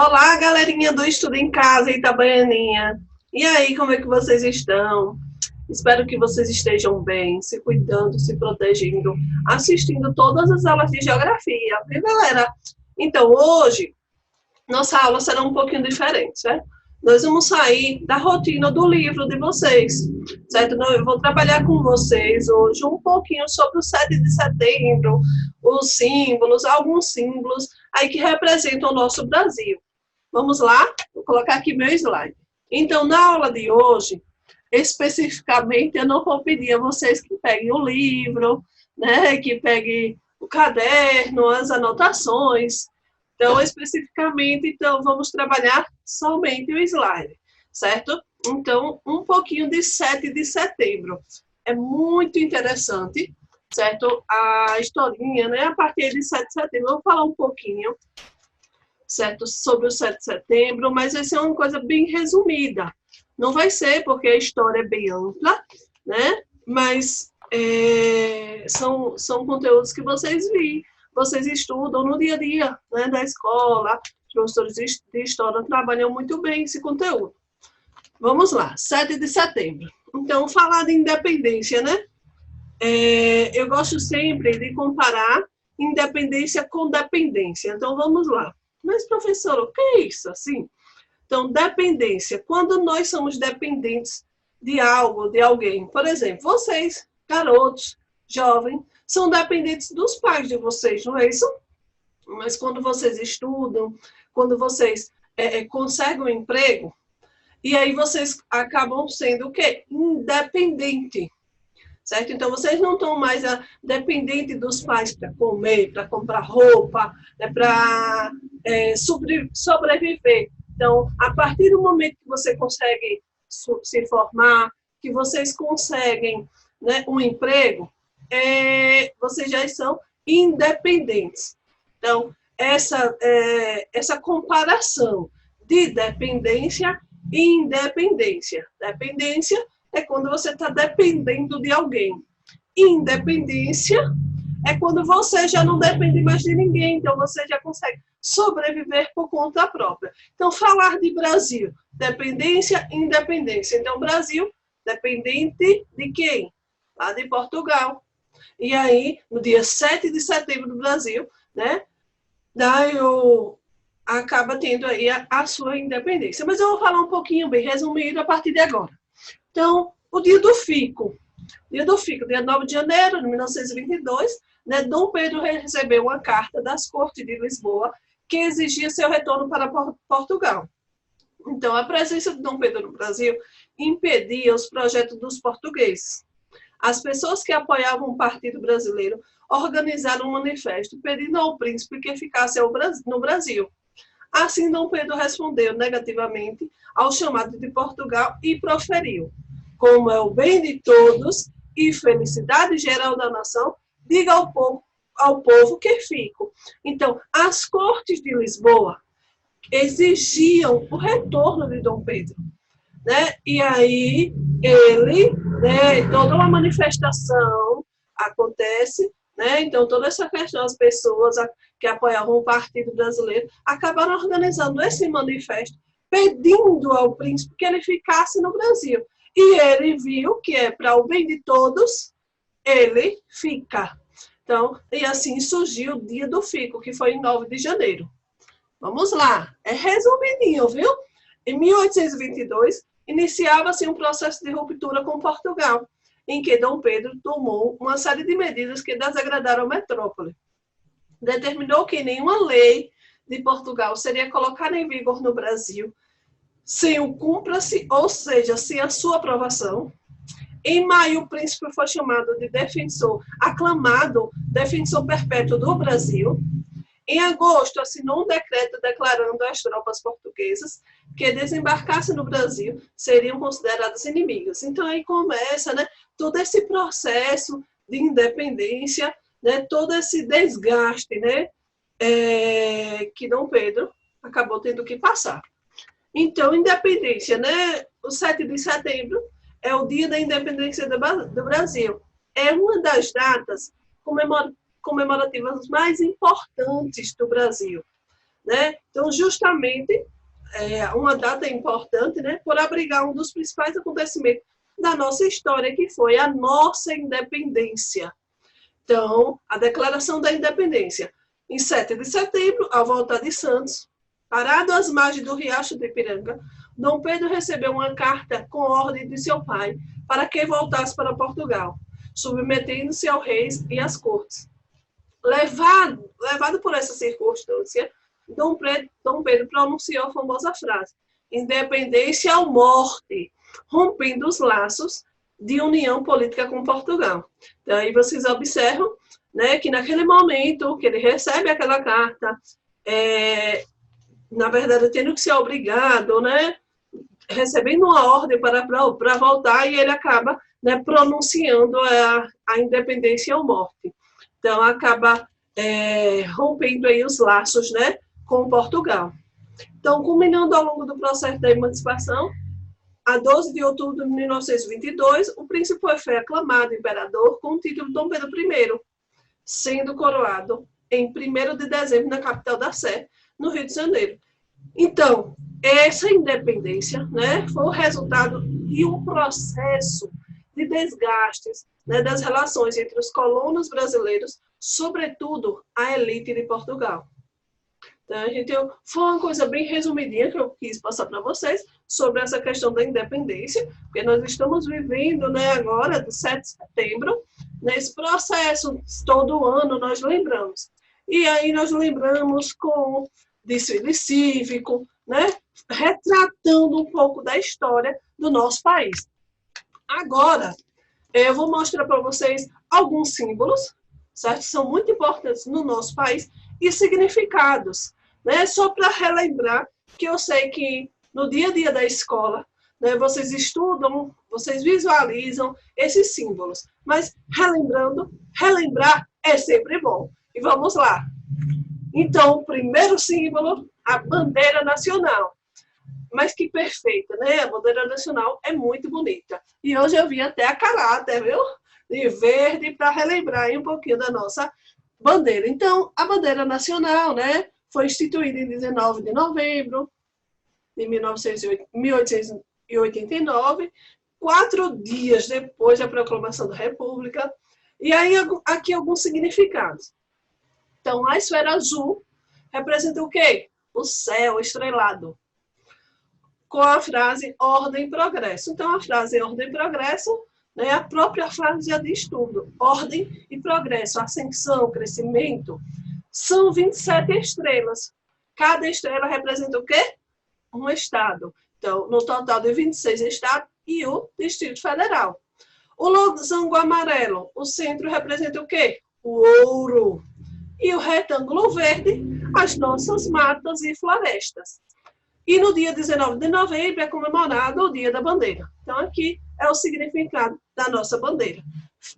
Olá, galerinha do Estudo em Casa, Itabaianinha. E aí, como é que vocês estão? Espero que vocês estejam bem, se cuidando, se protegendo, assistindo todas as aulas de geografia, viu, galera? Então, hoje, nossa aula será um pouquinho diferente, certo? Nós vamos sair da rotina do livro de vocês, certo? Eu vou trabalhar com vocês hoje um pouquinho sobre o 7 de setembro, os símbolos, alguns símbolos aí que representam o nosso Brasil. Vamos lá? Vou colocar aqui meu slide. Então, na aula de hoje, especificamente, eu não vou pedir a vocês que peguem o livro, né, que peguem o caderno, as anotações. Então, especificamente, vamos trabalhar somente o slide, certo? Então, um pouquinho de 7 de setembro. É muito interessante, certo? A historinha, né? A partir de 7 de setembro, eu vou falar um pouquinho, certo? Sobre o 7 de setembro, mas vai ser uma coisa bem resumida. Não vai ser, porque a história é bem ampla, né? Mas são conteúdos que vocês estudam no dia a dia, né, da escola. Os professores de história trabalham muito bem esse conteúdo. Vamos lá, 7 de setembro. Então, falar de independência, né? Eu gosto sempre de comparar independência com dependência. Então, vamos lá. Mas, professor, o que é isso assim? Então, dependência. Quando nós somos dependentes de algo, de alguém. Por exemplo, vocês, garotos, jovens, são dependentes dos pais de vocês, não é isso? Mas quando vocês estudam, quando vocês conseguem um emprego, e aí vocês acabam sendo o quê? Independente. Certo? Então, vocês não estão mais dependentes dos pais para comer, para comprar roupa, né, para sobreviver. Então, a partir do momento que você consegue se formar, que vocês conseguem, né, um emprego, vocês já são independentes. Então, essa comparação de dependência e independência. Dependência é quando você está dependendo de alguém. Independência é quando você já não depende mais de ninguém, então você já consegue sobreviver por conta própria. Então, falar de Brasil, dependência e independência. Então, Brasil, dependente de quem? Lá de Portugal. E aí, no dia 7 de setembro do Brasil, né, daí acaba tendo aí a sua independência. Mas eu vou falar um pouquinho bem resumido a partir de agora. Então, o dia do fico. Dia do fico, dia 9 de janeiro de 1922, né, Dom Pedro recebeu uma carta das Cortes de Lisboa que exigia seu retorno para Portugal. Então, a presença de Dom Pedro no Brasil impedia os projetos dos portugueses. As pessoas que apoiavam o Partido Brasileiro organizaram um manifesto pedindo ao príncipe que ficasse no Brasil. Assim, Dom Pedro respondeu negativamente ao chamado de Portugal e proferiu: como é o bem de todos e felicidade geral da nação, diga ao povo que fico. Então, as Cortes de Lisboa exigiam o retorno de Dom Pedro, né? E aí ele, né, toda uma manifestação acontece, né? Então toda essa questão, as pessoas que apoiavam o Partido Brasileiro acabaram organizando esse manifesto pedindo ao príncipe que ele ficasse no Brasil. E ele viu que é para o bem de todos, ele fica. Então, e assim surgiu o dia do fico, que foi em 9 de janeiro. Vamos lá, é resumidinho, viu? Em 1822, iniciava-se um processo de ruptura com Portugal, em que Dom Pedro tomou uma série de medidas que desagradaram a metrópole. Determinou que nenhuma lei de Portugal seria colocada em vigor no Brasil sem o cumpra-se, ou seja, sem a sua aprovação. Em maio, o príncipe foi chamado de defensor, aclamado defensor perpétuo do Brasil. Em agosto, assinou um decreto declarando às tropas portuguesas que desembarcassem no Brasil seriam consideradas inimigas. Então, aí começa, né, todo esse processo de independência, né, todo esse desgaste, né, que Dom Pedro acabou tendo que passar. Então, independência, né, o 7 de setembro é o dia da independência do Brasil. É uma das datas comemorativas mais importantes do Brasil. né? Então, justamente, uma data importante, né, por abrigar um dos principais acontecimentos da nossa história, que foi a nossa independência. Então, a Declaração da Independência. Em 7 de setembro, ao voltar de Santos, parado às margens do Riacho de Ipiranga, Dom Pedro recebeu uma carta com ordem de seu pai para que voltasse para Portugal, submetendo-se ao reis e às cortes. Levado por essa circunstância, Dom Pedro pronunciou a famosa frase: independência ou morte, rompendo os laços de união política com Portugal. Então, aí vocês observam, né, que naquele momento que ele recebe aquela carta, na verdade, tendo que ser obrigado, né, recebendo uma ordem para voltar, e ele acaba, né, pronunciando a independência ou morte. Então, acaba rompendo aí os laços, né, com Portugal. Então, culminando ao longo do processo da emancipação, a 12 de outubro de 1922, o príncipe foi aclamado imperador com o título de Dom Pedro I, sendo coroado em 1º de dezembro na capital da Sé, no Rio de Janeiro. Então, essa independência, né, foi o resultado de um processo de desgastes, né, das relações entre os colonos brasileiros, sobretudo a elite de Portugal. Então, foi uma coisa bem resumidinha que eu quis passar para vocês sobre essa questão da independência, porque nós estamos vivendo, né, agora, do 7 de setembro, nesse processo, todo ano nós lembramos. E aí nós lembramos com desfile cívico, né, retratando um pouco da história do nosso país. Agora, eu vou mostrar para vocês alguns símbolos, certo? São muito importantes no nosso país, e significados, né? Só para relembrar, que eu sei que no dia a dia da escola, né, vocês estudam, vocês visualizam esses símbolos, mas relembrar é sempre bom. E vamos lá. Então, o primeiro símbolo, a bandeira nacional. Mas que perfeita, né? A bandeira nacional é muito bonita. E hoje eu vim até a caráter, viu? De verde, para relembrar aí um pouquinho da nossa bandeira. Então, a bandeira nacional, né, foi instituída em 19 de novembro de 1889, 4 dias depois da proclamação da República. E aí, aqui alguns significados. Então, a esfera azul representa o quê? O céu estrelado, com a frase ordem e progresso. Então, a frase ordem e progresso, né, a própria frase já diz tudo. Ordem e progresso, ascensão, crescimento. São 27 estrelas. Cada estrela representa o quê? Um estado. Então, no total de 26 estados e o Distrito Federal. O losango amarelo, o centro representa o quê? O ouro. E o retângulo verde, as nossas matas e florestas. E no dia 19 de novembro é comemorado o Dia da Bandeira. Então, aqui é o significado da nossa bandeira.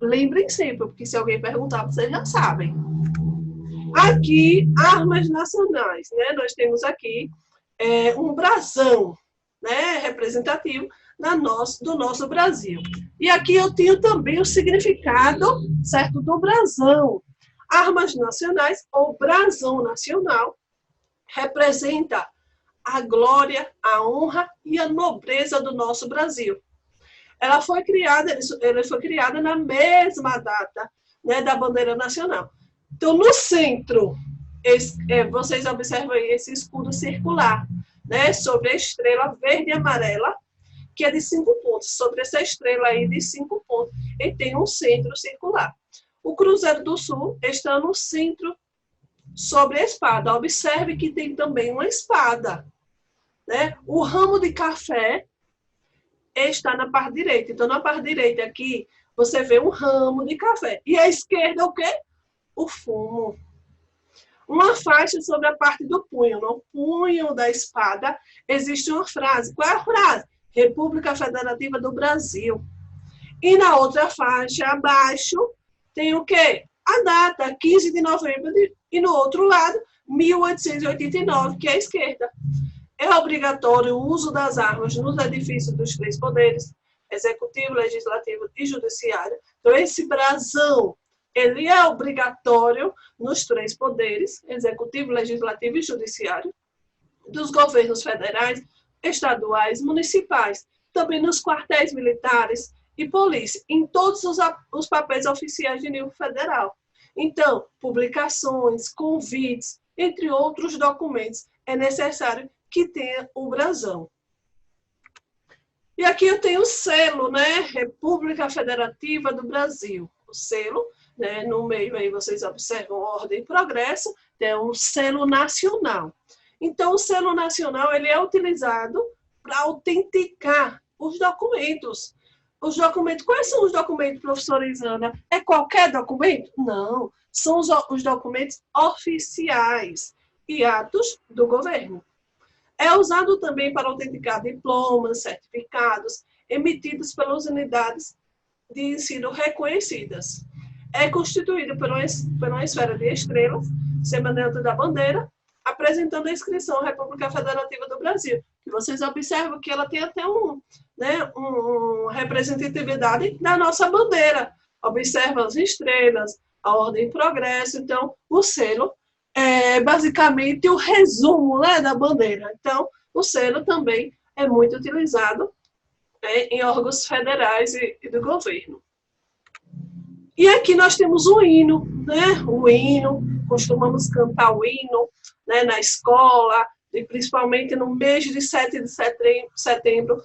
Lembrem sempre, porque se alguém perguntar, vocês já sabem. Aqui, armas nacionais, né? Nós temos aqui um brasão, né, representativo do nosso Brasil. E aqui eu tenho também o significado, certo, do brasão. Armas nacionais, ou brasão nacional, representa a glória, a honra e a nobreza do nosso Brasil. Ele foi criada na mesma data, né, da bandeira nacional. Então, no centro, vocês observam aí esse escudo circular, né, sobre a estrela verde e amarela, que é de 5 pontos. Sobre essa estrela aí de 5 pontos, ele tem um centro circular. O Cruzeiro do Sul está no centro, sobre a espada. Observe que tem também uma espada, né? O ramo de café está na parte direita. Então, na parte direita aqui, você vê um ramo de café. E à esquerda, o quê? O fumo. Uma faixa sobre a parte do punho. No punho da espada existe uma frase. Qual é a frase? República Federativa do Brasil. E na outra faixa, abaixo, tem o quê? A data, 15 de novembro, e no outro lado, 1889, que é a esquerda. É obrigatório o uso das armas nos edifícios dos 3 poderes, executivo, legislativo e judiciário. Então, esse brasão ele é obrigatório nos três poderes, executivo, legislativo e judiciário, dos governos federais, estaduais, municipais, também nos quartéis militares e polícia, em todos os papéis oficiais de nível federal. Então, publicações, convites, entre outros documentos, é necessário que tenha o brasão. E aqui eu tenho o selo, né? República Federativa do Brasil. O selo, né? No meio aí vocês observam ordem e progresso, tem um selo nacional. Então, o selo nacional ele é utilizado para autenticar os documentos. Os documentos, quais são os documentos, professora Isana? É qualquer documento? Não, são os documentos oficiais e atos do governo. É usado também para autenticar diplomas, certificados, emitidos pelas unidades de ensino reconhecidas. É constituído por uma esfera de estrelas, semelhante da bandeira, apresentando a inscrição à República Federativa do Brasil. E vocês observam que ela tem até uma representatividade da nossa bandeira. Observa as estrelas, a ordem e progresso. Então, o selo é basicamente o resumo, né, da bandeira. Então, o selo também é muito utilizado, né, em órgãos federais e do governo. E aqui nós temos o hino, né? O hino, costumamos cantar o hino, né, na escola, e principalmente no mês de 7 de setembro,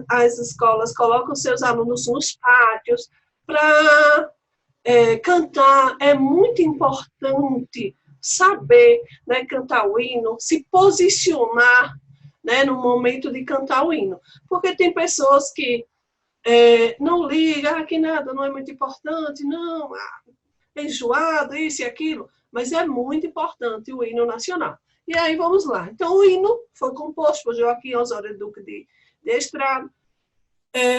as escolas colocam seus alunos nos pátios para cantar. É muito importante saber, né, cantar o hino, se posicionar, né, no momento de cantar o hino. Porque tem pessoas que não ligam, que nada, não é muito importante, não, é enjoado, isso e aquilo, mas é muito importante o hino nacional. E aí vamos lá. Então, o hino foi composto por Joaquim Osório Duque de Estrada,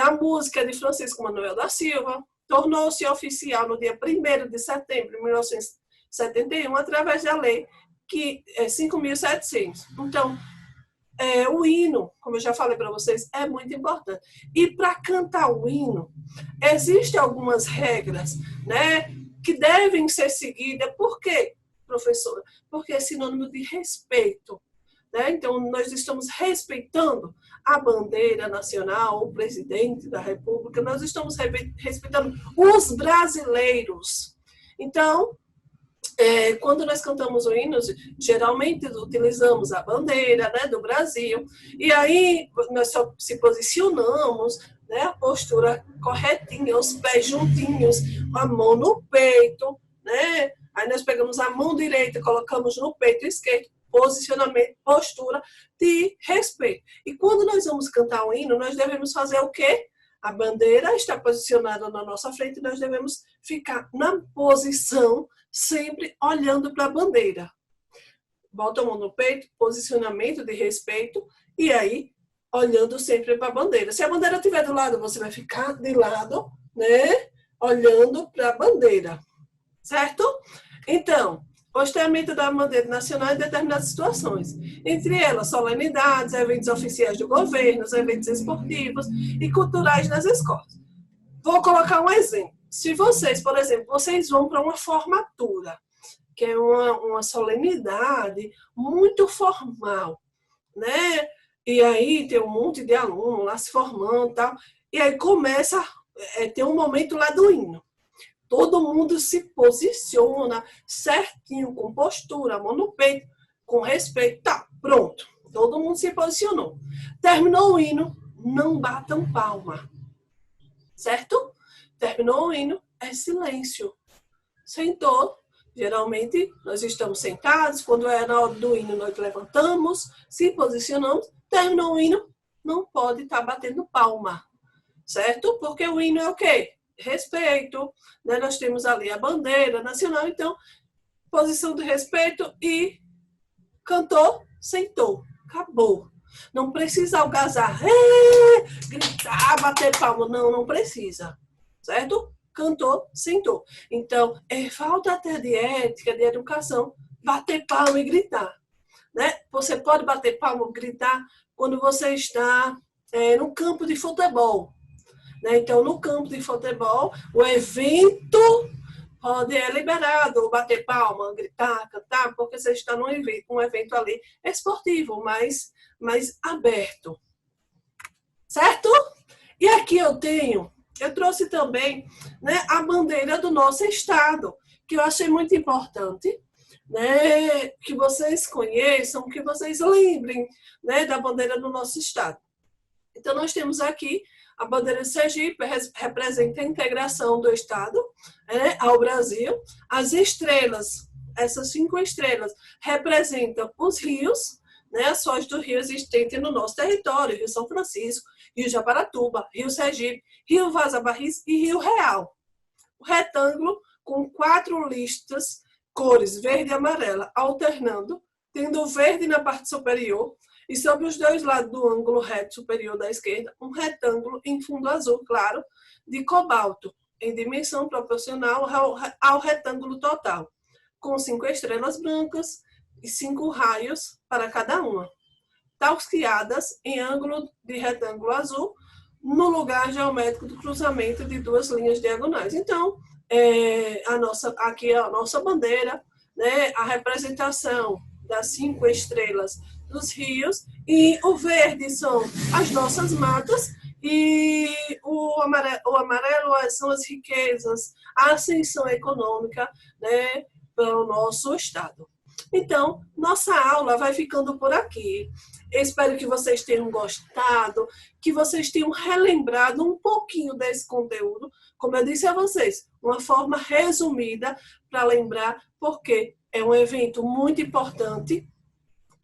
a música de Francisco Manuel da Silva, tornou-se oficial no dia 1º de setembro de 1971, através da lei 5.700. Então, o hino, como eu já falei para vocês, é muito importante. E para cantar o hino, existem algumas regras, né, que devem ser seguidas. Por quê, professora? Porque é sinônimo de respeito. Né? Então, nós estamos respeitando a bandeira nacional, o presidente da República, nós estamos respeitando os brasileiros. Então, quando nós cantamos o hino, geralmente utilizamos a bandeira, né, do Brasil, e aí nós só se posicionamos, né, a postura corretinha, os pés juntinhos, a mão no peito, né, aí nós pegamos a mão direita, colocamos no peito esquerdo, posicionamento, postura de respeito. E quando nós vamos cantar o hino, nós devemos fazer o quê? A bandeira está posicionada na nossa frente, nós devemos ficar na posição, sempre olhando para a bandeira. Bota a mão no peito, posicionamento de respeito, e aí, olhando sempre para a bandeira. Se a bandeira estiver do lado, você vai ficar de lado, né? Olhando para a bandeira. Certo? Então, posteamento da bandeira nacional em determinadas situações. Entre elas, solenidades, eventos oficiais do governo, eventos esportivos e culturais nas escolas. Vou colocar um exemplo. Se vocês, por exemplo, vocês vão para uma formatura, que é uma solenidade muito formal, né? E aí tem um monte de alunos lá se formando e tal, e aí começa, tem um momento lá do hino. Todo mundo se posiciona certinho, com postura, mão no peito, com respeito. Tá, pronto. Todo mundo se posicionou. Terminou o hino, não batam palma. Certo? Terminou o hino, é silêncio. Sentou. Geralmente, nós estamos sentados. Quando é na hora do hino, nós levantamos, se posicionamos. Terminou o hino, não pode estar batendo palma. Certo? Porque o hino é o quê? Respeito, né? Nós temos ali a bandeira nacional, então, posição de respeito e cantou, sentou, acabou. Não precisa algazar, gritar, bater palma, não precisa, certo? Cantou, sentou. Então, é falta até de ética, de educação, bater palma e gritar, né? Você pode bater palma e gritar quando você está no campo de futebol. Então, no campo de futebol, o evento pode, é liberado bater palma, gritar, cantar, porque você está num evento, um evento ali esportivo, mais aberto. Certo? E aqui eu trouxe também, né, a bandeira do nosso estado, que eu achei muito importante, né, que vocês conheçam, que vocês lembrem, né, da bandeira do nosso estado. Então, nós temos aqui a bandeira de Sergipe, representa a integração do estado, né, ao Brasil. As estrelas, essas 5 estrelas, representam os rios, né, as foz do rio existentes no nosso território, Rio São Francisco, Rio Jabaratuba, Rio Sergipe, Rio Vaza Barris e Rio Real. O retângulo com 4 listas, cores verde e amarela, alternando, tendo o verde na parte superior e sobre os 2 lados do ângulo reto superior da esquerda, um retângulo em fundo azul claro de cobalto, em dimensão proporcional ao retângulo total, com 5 estrelas brancas e 5 raios para cada uma, tauxiadas em ângulo de retângulo azul, no lugar geométrico do cruzamento de 2 linhas diagonais. Então, aqui é a nossa bandeira, né, a representação das 5 estrelas dos rios, e o verde são as nossas matas, e o amarelo são as riquezas, a ascensão econômica, né, para o nosso estado. Então, nossa aula vai ficando por aqui. Espero que vocês tenham gostado, que vocês tenham relembrado um pouquinho desse conteúdo. Como eu disse a vocês, uma forma resumida para lembrar, porque é um evento muito importante.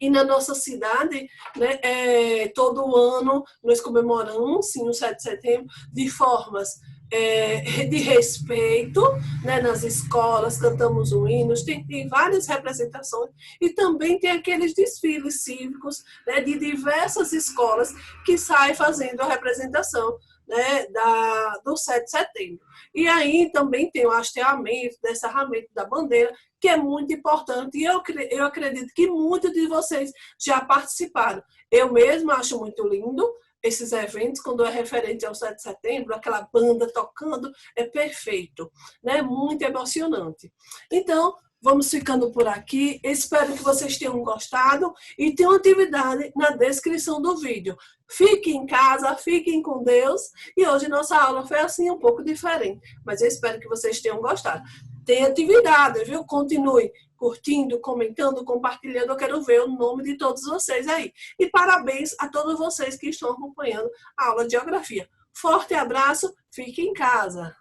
E na nossa cidade, né, todo ano nós comemoramos, sim, o 7 de setembro, de formas de respeito, né, nas escolas, cantamos o hino, tem várias representações, e também tem aqueles desfiles cívicos, né, de diversas escolas que saem fazendo a representação, né, do 7 de setembro. E aí também tem o hasteamento, descerramento da bandeira, que é muito importante, e eu acredito que muitos de vocês já participaram. Eu mesma acho muito lindo esses eventos, quando é referente ao 7 de setembro, aquela banda tocando, é perfeito, né? Muito emocionante. Então, vamos ficando por aqui. Espero que vocês tenham gostado e tem uma atividade na descrição do vídeo. Fiquem em casa, fiquem com Deus. E hoje nossa aula foi assim um pouco diferente, mas eu espero que vocês tenham gostado. Tem atividade, viu? Continue curtindo, comentando, compartilhando. Eu quero ver o nome de todos vocês aí. E parabéns a todos vocês que estão acompanhando a aula de geografia. Forte abraço, fique em casa.